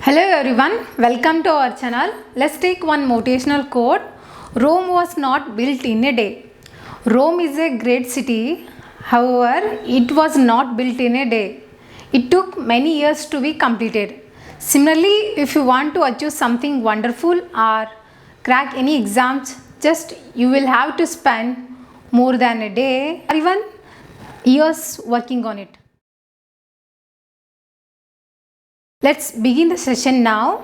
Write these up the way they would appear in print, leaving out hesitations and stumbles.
Hello everyone, welcome to our channel. Let's take one motivational quote. Rome was not built in a day. Rome is a great city, however, it was not built in a day. It took many years to be completed. Similarly, if you want to achieve something wonderful or crack any exams, just you will have to spend more than a day or even years working on it. Let's begin the session now.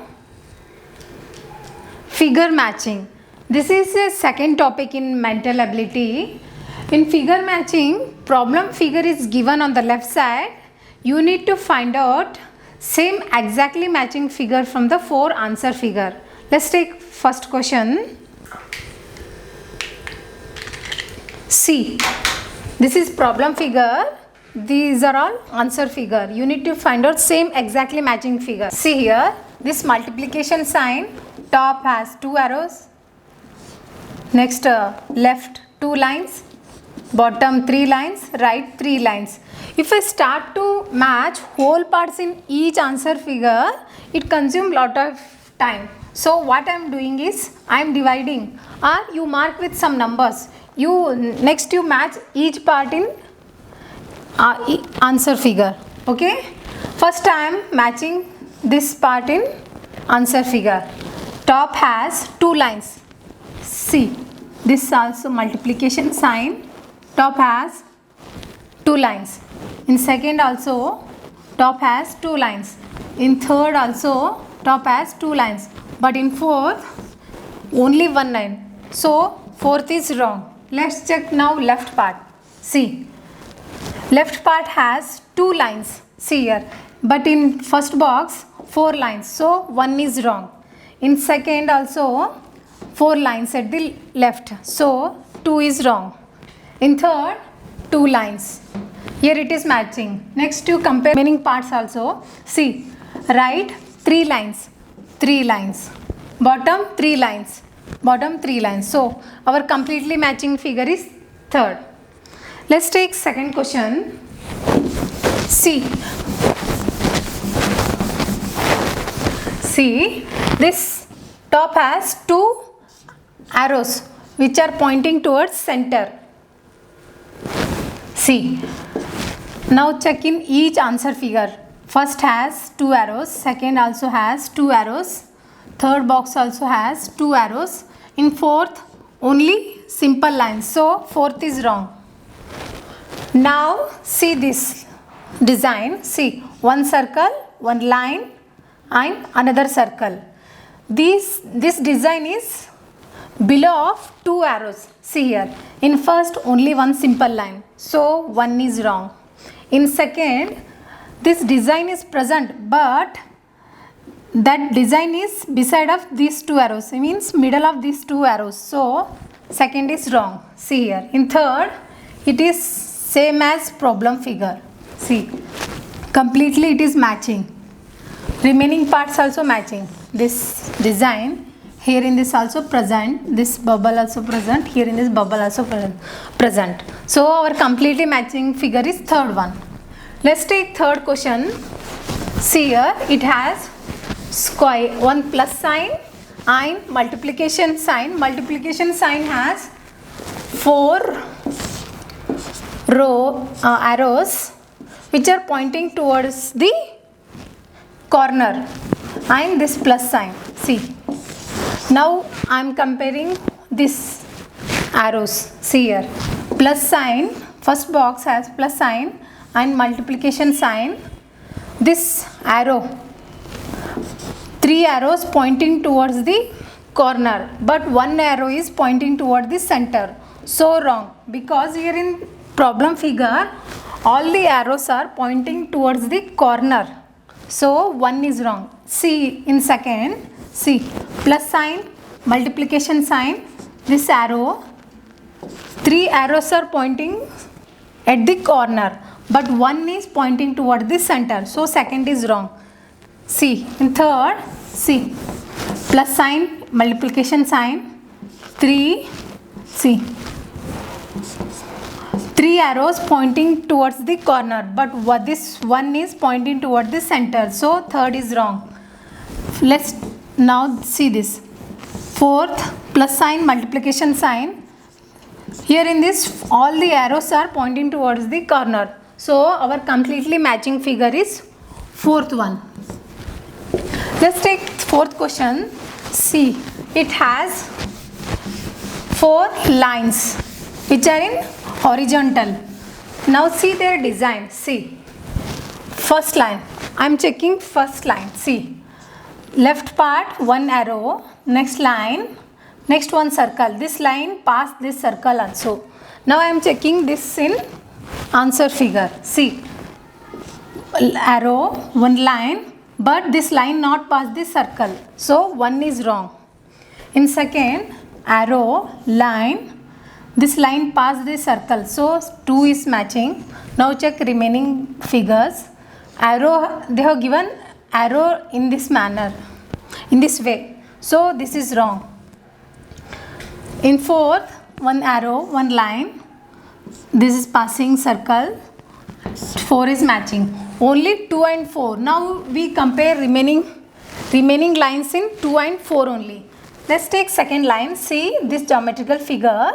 Figure matching. This is a second topic in mental ability. In figure matching, problem figure is given on the left side. You need to find out same exactly matching figure from the 4 answer figure. Let's take first question. See, this is problem figure. These are all answer figure. You need to find out same exactly matching figure. See here, this multiplication sign, top has 2 arrows. Next left 2 lines, bottom 3 lines, right 3 lines. If I start to match whole parts in each answer figure, it consumes lot of time. So what I am doing is, I am dividing, or you mark with some numbers. Next you match each part in answer figure. Okay, first I am matching this part in answer figure. Top has 2 lines. See, this also multiplication sign, top has 2 lines. In second also top has 2 lines. In third also top has 2 lines, but in fourth only 1 line. So fourth is wrong. Let's check now left part. See, left part has 2 lines, see here, but in first box 4 lines, so 1 is wrong. In second also 4 lines at the left, so 2 is wrong. In third 2 lines, here it is matching. Next you compare remaining parts also. See, right 3 lines, 3 lines, bottom 3 lines, bottom 3 lines, so our completely matching figure is third. Let's take second question. See, this top has 2 arrows which are pointing towards center. See, now check in each answer figure. First has 2 arrows, second also has 2 arrows, third box also has 2 arrows. In fourth only simple lines, so fourth is wrong. Now see this design. See, one circle, one line and another circle. This design is below of 2 arrows. See here, in first only one simple line, so 1 is wrong. In second, this design is present, but that design is beside of these 2 arrows, it means middle of these 2 arrows, so second is wrong. See here, in third it is same as problem figure. See, completely it is matching. Remaining parts also matching. This design here in this also present, this bubble also present, here in this bubble also present. So our completely matching figure is third one. Let's take third question. See here, it has square, one plus sign and multiplication sign. Multiplication sign has 4 arrows which are pointing towards the corner and this plus sign. See, now I am comparing this arrows. See here, plus sign, first box has plus sign and multiplication sign. This arrow, 3 arrows pointing towards the corner, but 1 arrow is pointing toward the center, so wrong, because here in problem figure all the arrows are pointing towards the corner, so 1 is wrong. See, in second, see, plus sign, multiplication sign, this arrow, 3 arrows are pointing at the corner, but 1 is pointing toward the center, so second is wrong. See, in third, see, plus sign, multiplication sign, 3, see, 3 arrows pointing towards the corner, but this one is pointing toward the center, so third is wrong. let's now see this. Fourth, plus sign, multiplication sign. Here in this, all the arrows are pointing towards the corner. So our completely matching figure is fourth one. Let's take fourth question. See, it has 4 lines which are in horizontal. Now see their design. See, first line, I am checking first line. See, left part 1 arrow, next line, next one circle. This line passed this circle also. Now I am checking this in answer figure. See, arrow, 1 line, but this line not past this circle. So 1 is wrong. In second, arrow, line, this line passed this circle. So 2 is matching. Now check remaining figures. Arrow, they have given arrow in this manner, in this way. So this is wrong. In fourth, 1 arrow, 1 line. This is passing circle. 4 is matching. Only 2 and 4. Now we compare remaining lines in 2 and 4 only. Let's take second line. See this geometrical figure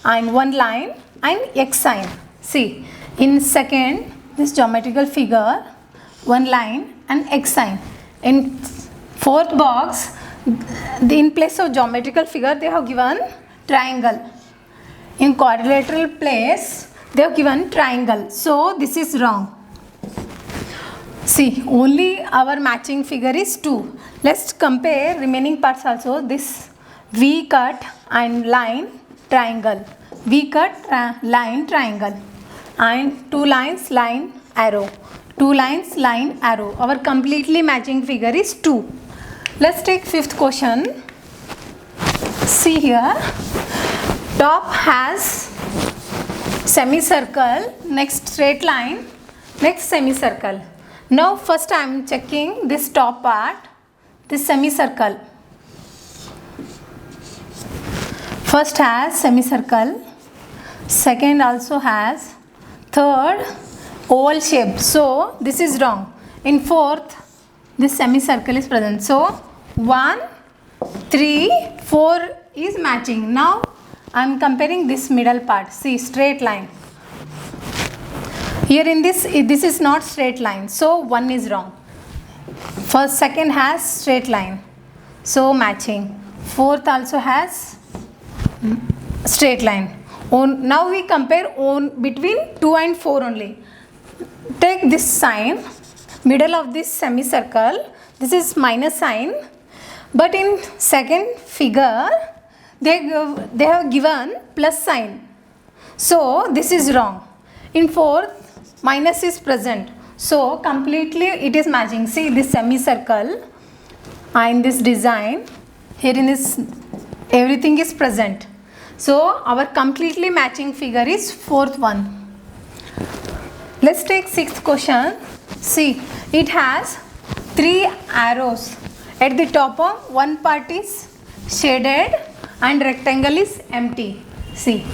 and 1 line and X sign. See, in second, this geometrical figure, 1 line and X sign. In fourth box, in place of geometrical figure, they have given triangle. In quadrilateral place, they have given triangle. So this is wrong. See, only our matching figure is 2. Let's compare remaining parts also. This V cut and line triangle. V cut line triangle. And 2 lines line arrow. 2 lines line arrow. Our completely matching figure is 2. Let's take fifth question. See here. Top has semicircle, next straight line, next semicircle. Now first I am checking this top part, this semicircle. First has semicircle, second also has, third oval shape. So this is wrong. In fourth, this semicircle is present. So 1, 3, 4 is matching. Now I am comparing this middle part. See, straight line. Here in this is not straight line. So 1 is wrong. First, second has straight line. So matching. Fourth also has straight line. Now we compare between 2 and 4 only. Take this sign, middle of this semicircle. This is minus sign. But in second figure, they have given plus sign. So this is wrong. In fourth, minus is present. So completely it is matching. See this semicircle and this design. Here in this, everything is present. So our completely matching figure is fourth one. Let's take sixth question. See, it has 3 arrows. At the top of one part is shaded and rectangle is empty. See,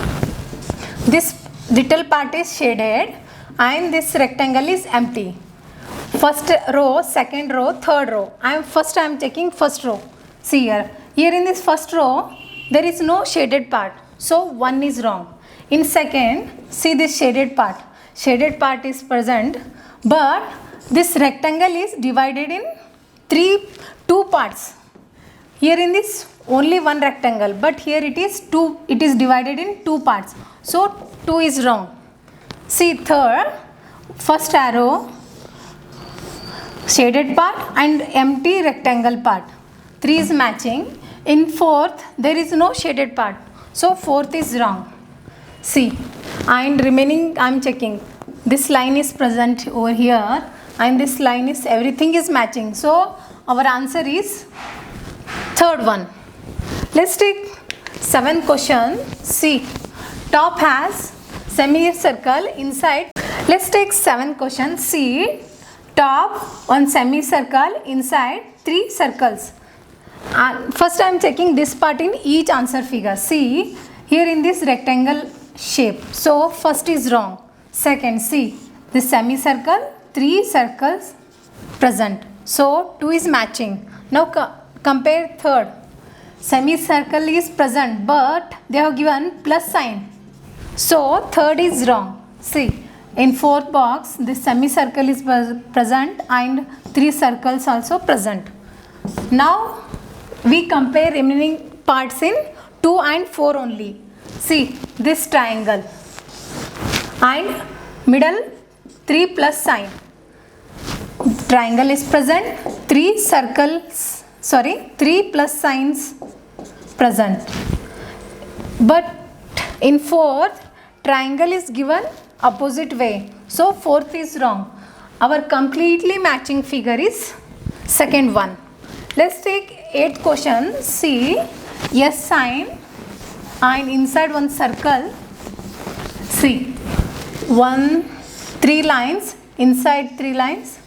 this little part is shaded and this rectangle is empty. First row, second row, third row. I am checking first row. See here. Here in this first row, there is no shaded part. So 1 is wrong. In second, see this shaded part. Shaded part is present, but this rectangle is divided in 2 parts. Here in this only one rectangle, but here it is divided in 2 parts. So 2 is wrong. See third, first arrow, shaded part and empty rectangle part. 3 is matching. In fourth, there is no shaded part. So fourth is wrong. See, and remaining I am checking. This line is present over here and this line is, everything is matching. So our answer is third one. Let's take 7th question. See, top has semicircle inside. Let's take 7th question. See, top one semicircle, inside 3 circles. First I am checking this part in each answer figure. See, here in this rectangle shape. So first is wrong. Second, see, this semicircle, 3 circles present. So 2 is matching. Now compare third. Semicircle is present, but they have given plus sign. So third is wrong. See, in fourth box, this semicircle is present and 3 circles also present. Now we compare remaining parts in 2 and 4 only. See, this triangle and middle 3 plus sign. Triangle is present, 3 plus signs present. But in fourth, triangle is given opposite way. So fourth is wrong. Our completely matching figure is second one. Let's take 8th question. See, S sign and inside one circle. See, 3 lines, inside 3 lines.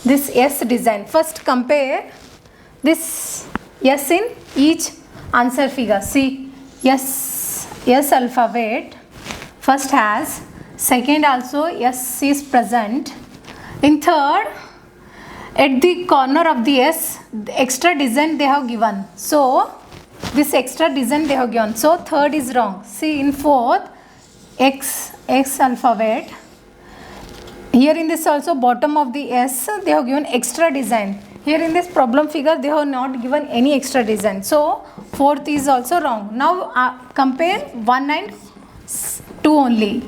This S design. First compare this S in each answer figure. See, S alphabet first has, second also S is present. In third, at the corner of the S, the extra design they have given. So this extra design they have given. So third is wrong. See, in fourth, X alphabet. Here in this also bottom of the S they have given extra design. Here in this problem figure they have not given any extra design. So fourth is also wrong. Now compare 1 and 2 only.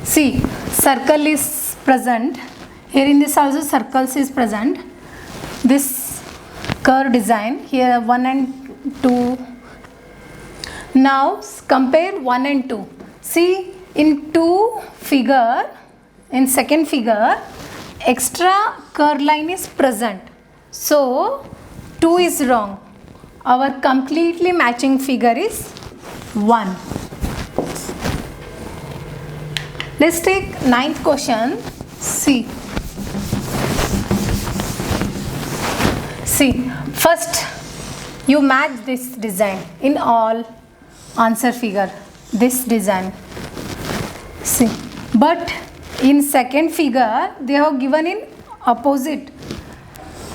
See, circle is present. Here in this also circles is present. This curve design here 1 and 2. Now compare 1 and 2. See, in second figure, extra curve line is present. So 2 is wrong. Our completely matching figure is 1. Let's take 9th question. See, first you match this design in all answer figure. This design. See, but in second figure they have given in opposite.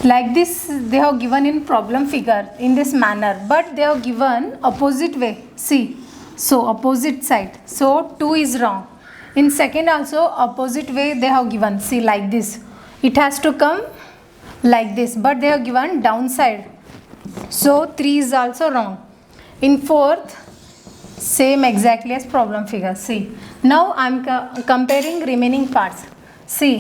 Like this they have given in problem figure in this manner, but they have given opposite way. See, so opposite side. So 2 is wrong. In second also opposite way they have given. See, like this. It has to come like this, but they have given downside. So 3 is also wrong. In fourth, same exactly as problem figure. See, now I am comparing remaining parts. See,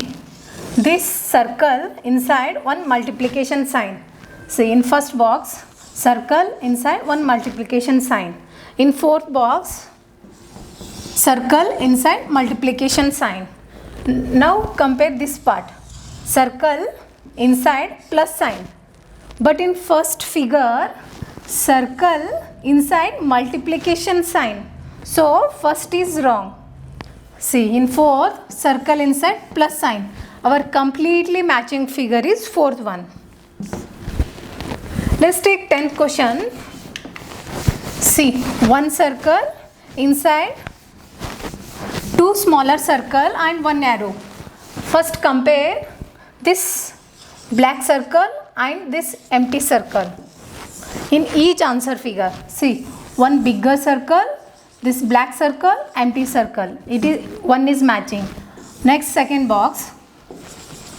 this circle inside one multiplication sign. See, in first box, circle inside one multiplication sign. In fourth box, circle inside multiplication sign. Now compare this part. Circle inside plus sign. But in first figure, circle inside multiplication sign. So first is wrong. See, in fourth, circle inside plus sign. Our completely matching figure is fourth one. Let's take 10th question. See, one circle inside 2 smaller circle and 1 arrow. First compare this black circle and this empty circle in each answer figure. See, one bigger circle, this black circle, empty circle. One is matching. Next, second box,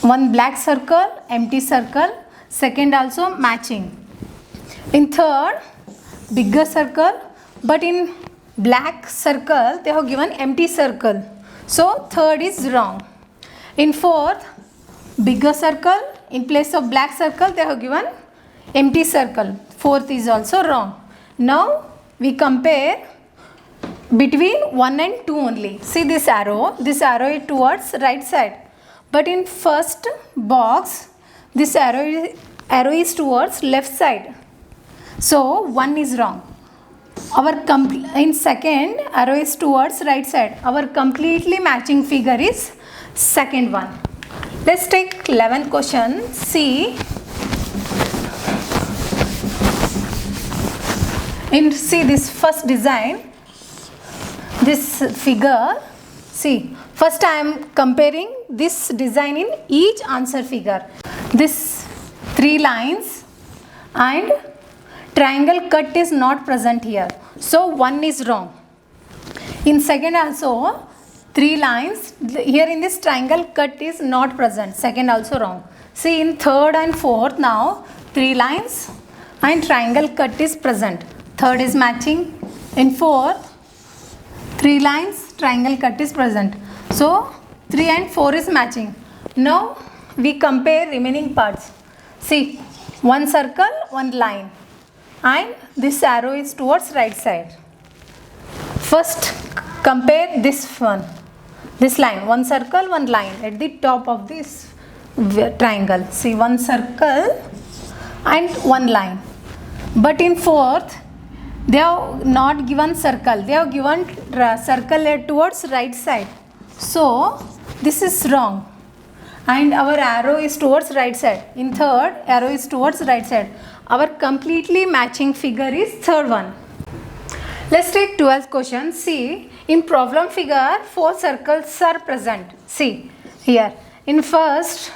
one black circle, empty circle, second also matching. In third, bigger circle, but in black circle they have given empty circle. So third is wrong. In fourth, bigger circle, in place of black circle they have given empty circle. Fourth is also wrong. Now we compare between 1 and 2 only. See this arrow is towards right side. But in first box, this arrow is towards left side. So 1 is wrong. In second, arrow is towards right side. Our completely matching figure is second one. Let's take 11th question. See this first design, this figure. See, first I am comparing this design in each answer figure. This 3 lines and triangle cut is not present here, so 1 is wrong. In second also 3 lines, here in this triangle cut is not present, second also wrong. See, in third and fourth now 3 lines and triangle cut is present, third is matching. In fourth 3 lines, triangle cut is present, so 3 and 4 is matching. Now we compare remaining parts. See, one circle, one line, and this arrow is towards right side. First compare this one, this line, one circle, one line at the top of this triangle. See, one circle and one line, but in fourth they have not given circle, they have given circle towards right side, so this is wrong, and our arrow is towards right side. In third, arrow is towards right side. Our completely matching figure is third one. Let's take 12th question. See, in problem figure 4 circles are present. See here, in first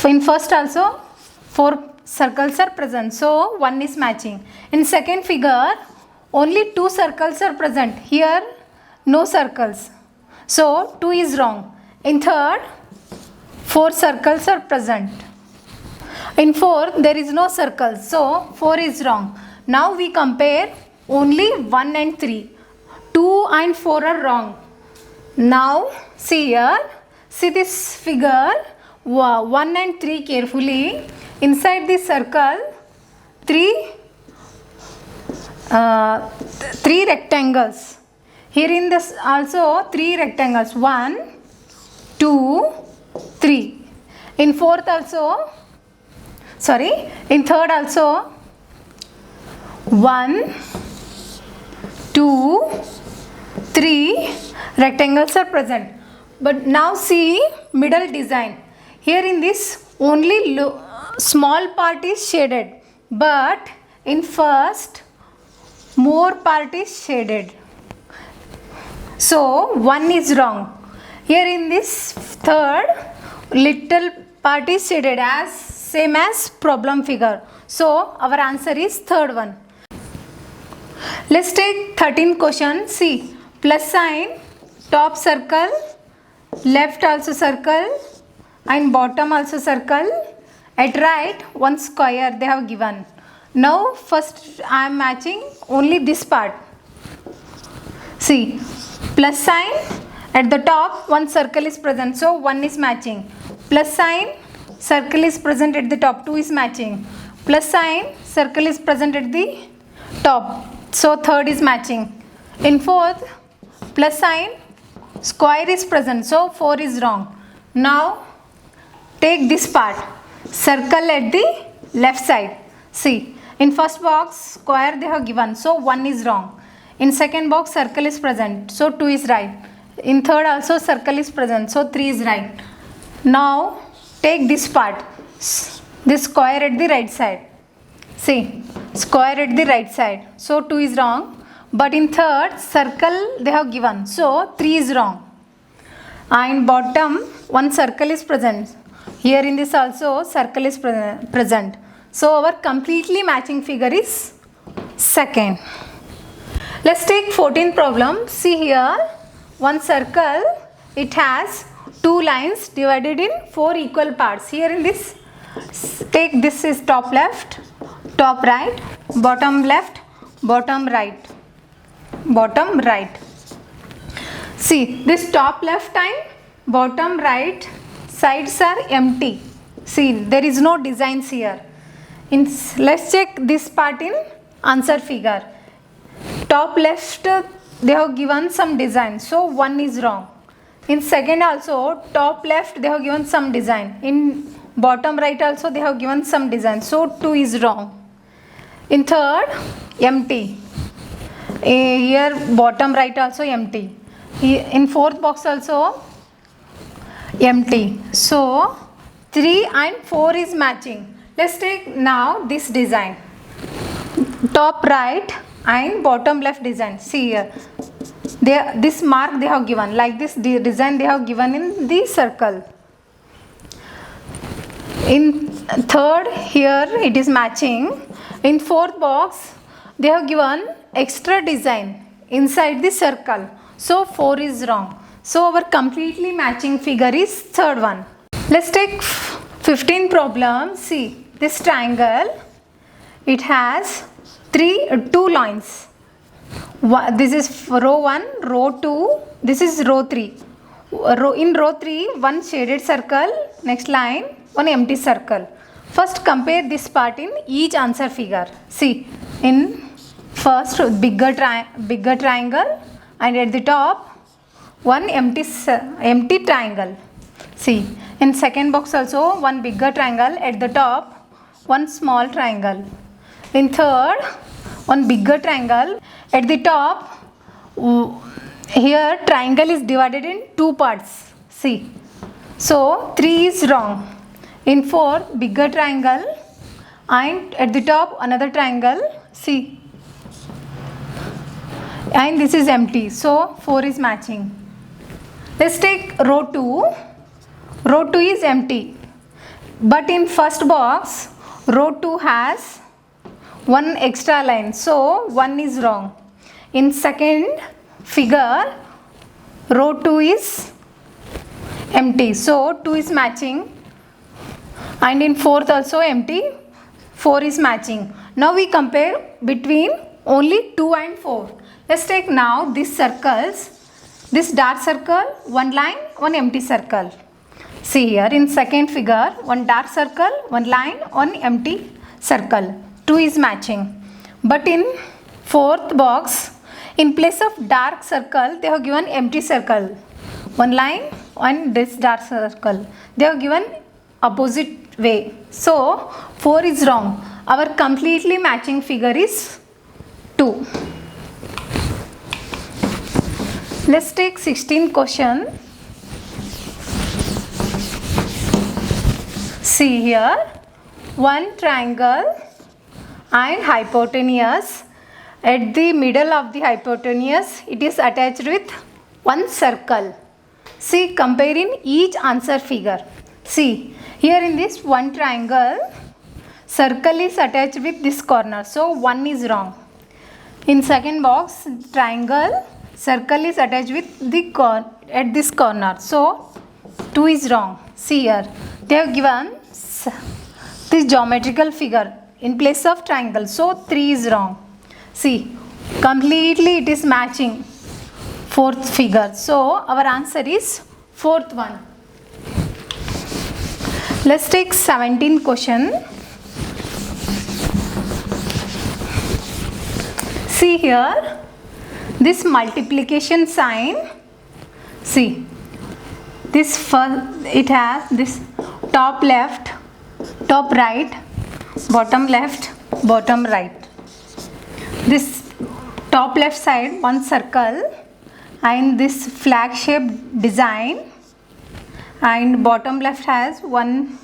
also 4 circles are present, so 1 is matching. In second figure only 2 circles are present, here no circles, so 2 is wrong. In third 4 circles are present. In fourth there is no circle, so 4 is wrong. Now we compare only 1 and 3. 2 and 4 are wrong. Now see here, see this figure 1 and 3 carefully. Inside this circle 3 rectangles. Here in this also 3 rectangles, 1, 2, 3. In fourth also, sorry, in third also 1, 2, 3 rectangles are present. But now see middle design. Here in this only small part is shaded, but in first more part is shaded, so 1 is wrong. Here in this third little part is shaded as same as problem figure, so our answer is third one. Let's take 13th question. See, plus sign, top circle, left also circle, and bottom also circle. At right one square they have given. Now first I am matching only this part. See, plus sign, at the top one circle is present, so 1 is matching. Plus sign, circle is present at the top, 2 is matching. Plus sign, circle is present at the top, so third is matching. In fourth, plus sign, square is present, so 4 is wrong. Now take this part, circle at the left side. See, in first box square they have given, so 1 is wrong. In second box circle is present, so 2 is right. In third also circle is present, so 3 is right. Now take this part, this square at the right side. See, square at the right side, so 2 is wrong. But in third circle they have given, so 3 is wrong. And bottom one circle is present. Here in this also circle is present. So our completely matching figure is second. Let's take 14th problem. See here, one circle, it has 2 lines divided in 4 equal parts. Here in this, take this is top left, top right, bottom left, bottom right, bottom right. See, this top left and bottom right sides are empty. See, there is no designs here. Let's check this part in answer figure. Top left they have given some design, so 1 is wrong. In second also top left they have given some design. In bottom right also they have given some design, so 2 is wrong. In third, empty. Here bottom right also empty. In fourth box also empty, so 3 and 4 is matching. Let's take now this design, top right and bottom left design. See here, this mark they have given, like this the design they have given in the circle. In third, here it is matching. In fourth box, they have given extra design inside the circle. So 4 is wrong. So our completely matching figure is third one. Let's take 15 problem. See this triangle. It has two lines. This is row 1, row 2. This is row 3. In row 3, one shaded circle. Next line, one empty circle. First compare this part in each answer figure. See, in first bigger triangle, and at the top one empty triangle. See, in second box also one bigger triangle, at the top one small triangle. In third, one bigger triangle, at the top. Here triangle is divided in two parts. See, so 3 is wrong. In 4, bigger triangle, and at the top another triangle. See, and this is empty, so 4 is matching. Let's take row 2. Row 2 is empty, but in first box row 2 has one extra line, so 1 is wrong. In second figure, row 2 is empty, so 2 is matching, and in fourth also empty, 4 is matching. Now we compare between only 2 and 4. Let's take now these circles. This dark circle, one line, one empty circle. See here in second figure, one dark circle, one line, one empty circle. 2 is matching. But in fourth box, in place of dark circle, they have given empty circle. One line, and this dark circle. They have given opposite way. So 4 is wrong. Our completely matching figure is 2. Let's take 16th question. See here, one triangle and hypotenuse. At the middle of the hypotenuse, it is attached with one circle. See, comparing each answer figure. See, here in this one triangle, circle is attached with this corner, so 1 is wrong. In second box, triangle, circle is attached with the at this corner, so 2 is wrong. See here, they have given this geometrical figure in place of triangle, so 3 is wrong. See, completely it is matching fourth figure, so our answer is fourth one. Let's take 17th question. See here, this multiplication sign. See, this first, it has this top left, top right, bottom left, bottom right. This top left side one circle, and this flag shaped design, and bottom left has one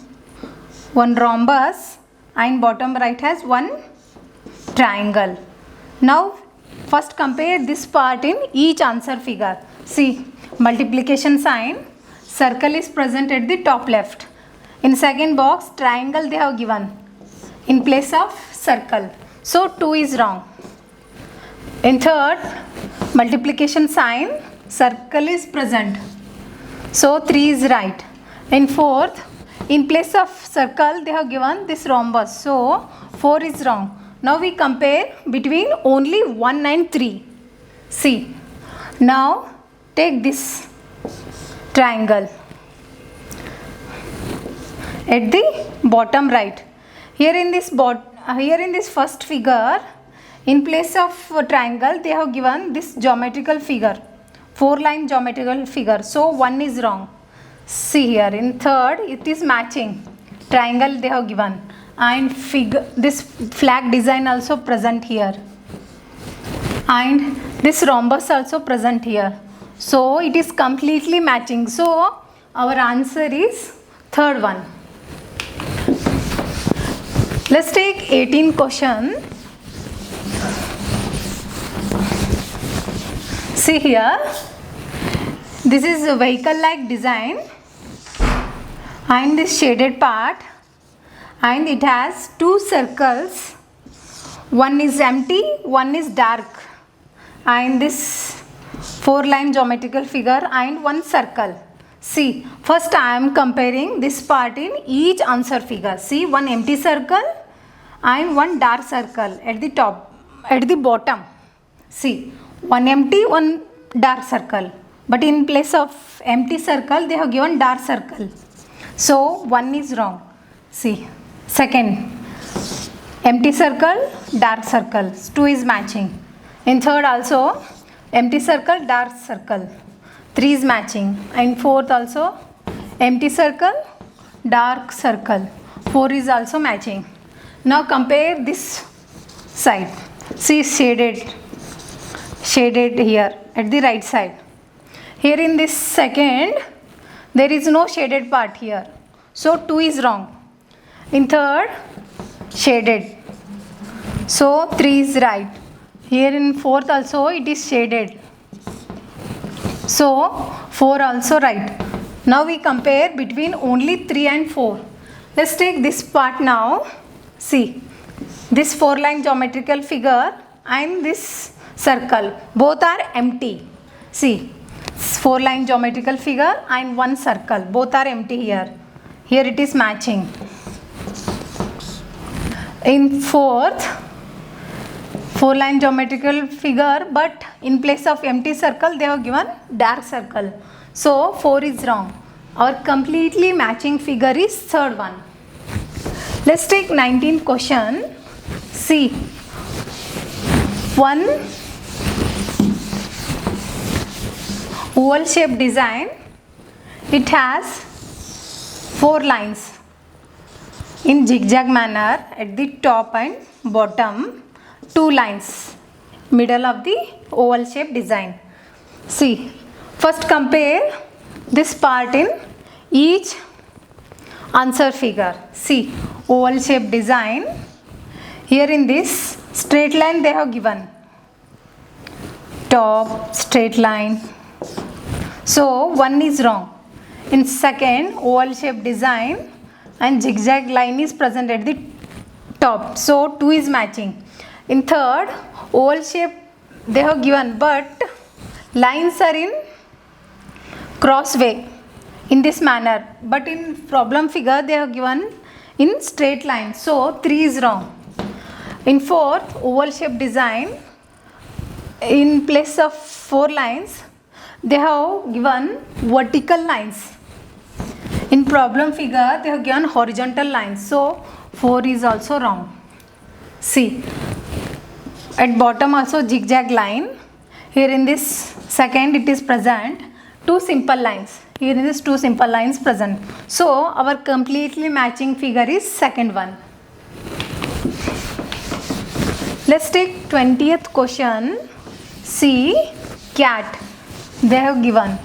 rhombus, and bottom right has one triangle. Now first compare this part in each answer figure. See, multiplication sign, circle is present at the top left. In second box, triangle they have given in place of circle, so 2 is wrong. In third, multiplication sign, circle is present, so 3 is right. In fourth, in place of circle they have given this rhombus, so 4 is wrong. Now we compare between only 1 and 3. See, now take this triangle at the bottom right. Here in this first figure, in place of triangle they have given this geometrical figure, 4-line geometrical figure, so 1 is wrong. See here, in third it is matching, triangle they have given, and this flag design also present here, and this rhombus also present here, so it is completely matching, so our answer is third one. Let's take 18th question. See here, this is a vehicle like design, and this shaded part, and it has two circles. One is empty, one is dark, and this 4-line geometrical figure and one circle. See, first I am comparing this part in each answer figure. See, one empty circle and one dark circle at the top, at the bottom. See, one empty, one dark circle, but in place of empty circle they have given dark circle, so one is wrong. See, second, empty circle, dark circle, 2 is matching. In third also, empty circle, dark circle, 3 is matching. And fourth also, empty circle, dark circle, 4 is also matching. Now compare this side. See, shaded here at the right side. Here in this second, there is no shaded part here, so 2 is wrong. In third, shaded, so 3 is right. Here in fourth also it is shaded, so 4 also right. Now we compare between only 3 and 4. Let's take this part now. See, this 4-line geometrical figure and this circle, both are empty. See, 4-line geometrical figure and one circle, both are empty here. Here it is matching. In fourth, 4-line geometrical figure, but in place of empty circle they have given dark circle, so 4 is wrong. Our completely matching figure is third one. Let's take 19th question. See, one oval shaped design, it has 4 lines in zigzag manner at the top and bottom, 2 lines middle of the oval shaped design. See, first compare this part in each answer figure. See, oval shaped design, here in this straight line they have given top straight line, so 1 is wrong. In second, oval shaped design and zigzag line is present at the top, so 2 is matching. In third, oval shape they have given, but lines are in crossway in this manner, but in problem figure they have given in straight line, so 3 is wrong. In fourth, oval shape design, in place of 4 lines they have given vertical lines. In problem figure they have given horizontal lines, so 4 is also wrong. See, at bottom also zigzag line, here in this second it is present 2 simple lines, here in this 2 simple lines present, so our completely matching figure is second one. Let's take 20th question. See, cat, they have given.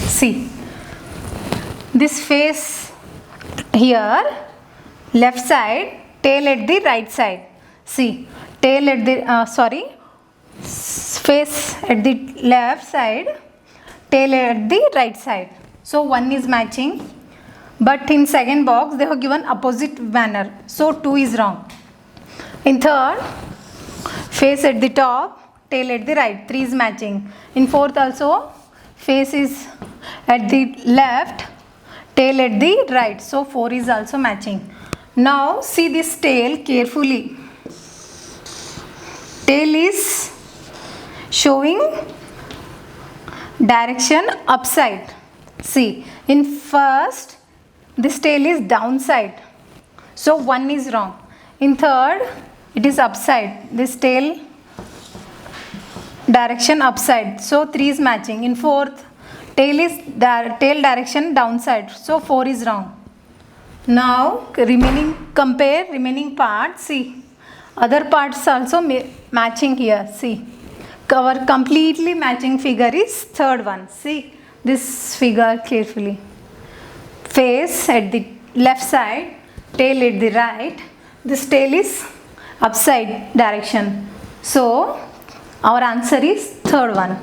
See, this face here, left side, tail at the right side. See, tail at the, face at the left side, tail at the right side. So 1 is matching, but in second box they have given opposite manner, so 2 is wrong. In third, face at the top, tail at the right, 3 is matching. In fourth also, face is at the left, tail at the right, so 4 is also matching. Now see this tail carefully. Tail is showing direction upside. See, in first this tail is downside, so 1 is wrong. In third, it is upside, this tail direction upside, so 3 is matching. In fourth, tail is tail direction downside, so 4 is wrong. Now compare remaining parts. See, other parts also matching here. See, our completely matching figure is third one. See this figure carefully. Face at the left side, tail at the right. This tail is upside direction, so our answer is third one.